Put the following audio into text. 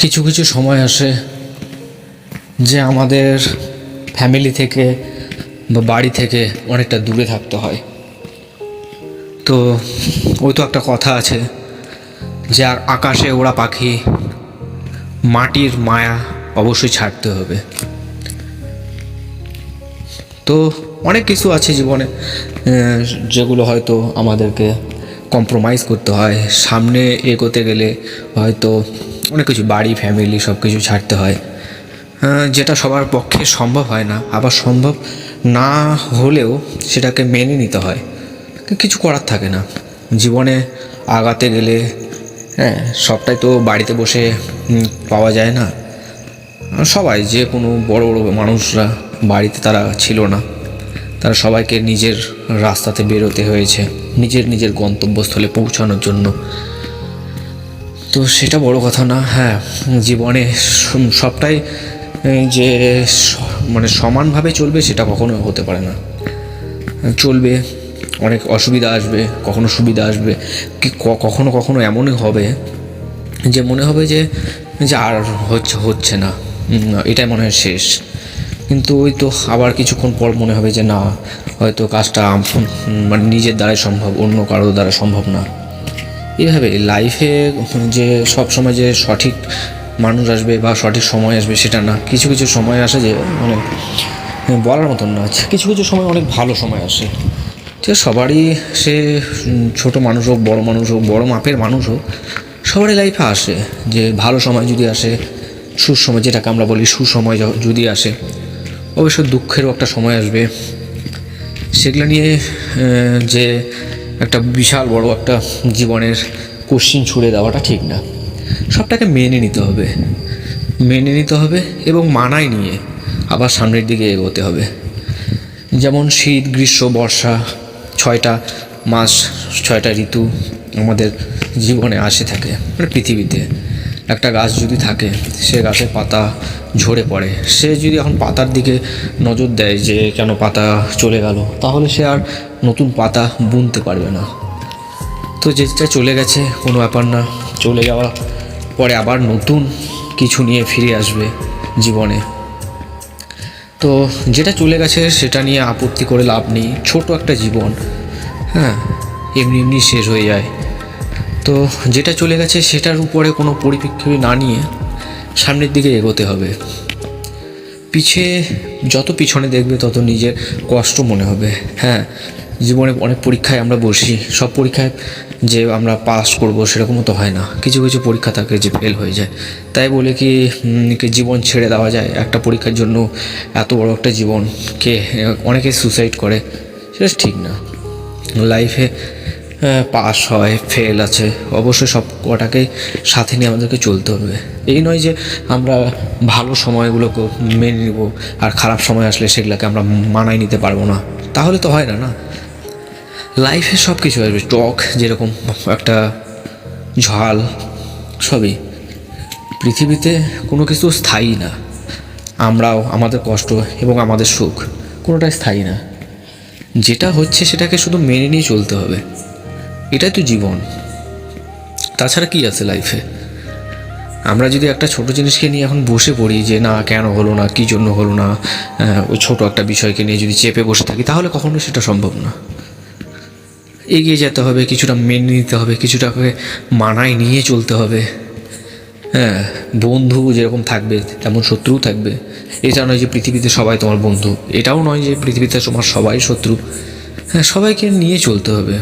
কিছু কিছু সময় আসে যে আমাদের ফ্যামিলি থেকে বা বাড়ি থেকে অনেকটা দূরে থাকতে হয়। তো ওই তো একটা কথা আছে যে আকাশে ওড়া পাখি, মাটির মায়া অবশ্যই ছাড়তে হবে। তো অনেক কিছু আছে জীবনে যেগুলো হয়তো আমাদেরকে কম্প্রোমাইজ করতে হয়। সামনে এগোতে গেলে হয়তো অনেক কিছু, বাড়ি, ফ্যামিলি সব কিছু ছাড়তে হয়, যেটা সবার পক্ষে সম্ভব হয় না। আবার সম্ভব না হলেও সেটাকে মেনে নিতে হয়, কিছু করার থাকে না। জীবনে আগাতে গেলে সবটাই তো বাড়িতে বসে পাওয়া যায় না। সবাই, যে কোনো বড় বড় মানুষরা বাড়িতে তারা ছিল না, তারা সবাইকে নিজের রাস্তাতে বেরোতে হয়েছে নিজের নিজের গন্তব্যস্থলে পৌঁছানোর জন্য। তো সেটা বড় কথা না। জীবনে সবটাই যে মানে সমানভাবে চলবে সেটা কখনো হতে পারে না। চলবে, অনেক অসুবিধা আসবে, কখনো সুবিধা আসবে, কি কখনো কখনো এমনই হবে যে মনে হবে যে আর হচ্ছে না, এটাই মনে হয় শেষ। কিন্তু ওই তো আবার কিছুক্ষণ পর মনে হবে যে না, হয়তো কাজটা মানে নিজের দ্বারাই সম্ভব, অন্য কারোর দ্বারা সম্ভব না। এইভাবে লাইফে যে সব সময় যে সঠিক মানুষ আসবে বা সঠিক সময় আসবে সেটা না। কিছু কিছু সময় আসে যে মানে বলার মতন না। কিছু কিছু সময় অনেক ভালো সময় আসে, যে সবারই, সে ছোট মানুষ হোক, বড় মানুষ হোক, বড় মাপের মানুষ হোক, সবারই লাইফে আসে যে ভালো সময় যদি আসে, সুসময় যেটাকে আমরা বলি সুসময় যদি আসে, অবশ্য দুঃখেরও একটা সময় আসবে। সেগুলো নিয়ে যে একটা বিশাল বড় একটা জীবনের কোশ্চিন ছুড়ে দেওয়াটা ঠিক না। সবটাকে মেনে নিতে হবে, এবং মানায় নিয়ে আবার সামনের দিকে এগোতে হবে। যেমন শীত, গ্রীষ্ম, বর্ষা, 6টা মাস, 6টা ঋতু আমাদের জীবনে আসে থাকে। মানে পৃথিবীতে একটা গাছ যদি থাকে, সে গাছের পাতা ঝরে পড়ে, সে যদি এখন পাতার দিকে নজর দেয় যে কেন পাতা চলে গেল, তাহলে সে আর নতুন পাতা বুনতে পারবে না। তো যেটা চলে গেছে কোনো ব্যাপার না, চলে যাওয়ার পরে আবার নতুন কিছু নিয়ে ফিরে আসবে জীবনে। তো যেটা চলে গেছে সেটা নিয়ে আপত্তি করে লাভ নেই। ছোট একটা জীবন, এমনি এমনি শেষ হয়ে যায়। তো যেটা চলে গেছে সেটার উপরে কোনো পরিপ্রেক্ষিত না নিয়ে সামনের দিকে এগোতে হবে। যত পিছনে দেখবে তত নিজের কষ্ট মনে হবে। জীবনে অনেক পরীক্ষায় আমরা বসি, সব পরীক্ষায় যে আমরা পাস করব সেরকমও তো হয় না। কিছু কিছু পরীক্ষা থাকে যে ফেল হয়ে যায়। তাই বলে কি জীবন ছেড়ে দেওয়া যায়? একটা পরীক্ষার জন্য এত বড় একটা জীবনকে অনেকে সুসাইড করে, সেটা ঠিক না। লাইফে পাস হয়, ফেল আছে, অবশ্যই সব কটাকেই সাথে নিয়ে আমাদেরকে চলতে হবে। এই নয় যে আমরা ভালো সময়গুলোকে মেনে নেব আর খারাপ সময় আসলে সেগুলোকে আমরা মানায় নিতে পারবো না, তাহলে তো হয় না। না, লাইফে সব কিছু আসবে, টক যেরকম একটা ঝাল, সবই। পৃথিবীতে কোনো কিছু স্থায়ী না। আমরাও, আমাদের কষ্ট এবং আমাদের সুখ কোনোটাই স্থায়ী না। যেটা হচ্ছে সেটাকে শুধু মেনে নিয়ে চলতে হবে, এটাই তো জীবন। তাছাড়া কি আছে লাইফে? আমরা যদি একটা ছোট জিনিসকে নিয়ে এখন বসে পড়ি যে না কেন হলো না, কী জন্য হলো না, ওই ছোট একটা বিষয়কে নিয়ে যদি চেপে বসে থাকি, তাহলে কখনো সেটা সম্ভব না। এগিয়ে যেতে হবে, কিছুটা মেনে নিতে হবে, কিছুটাকে মানায় নিয়ে চলতে হবে। বন্ধু যেরকম থাকবে তেমন শত্রুও থাকবে। এটা নয় যে পৃথিবীতে সবাই তোমার বন্ধু, এটাও নয় যে পৃথিবীতে তোমার সবাই শত্রু। সবাইকে নিয়ে চলতে হবে।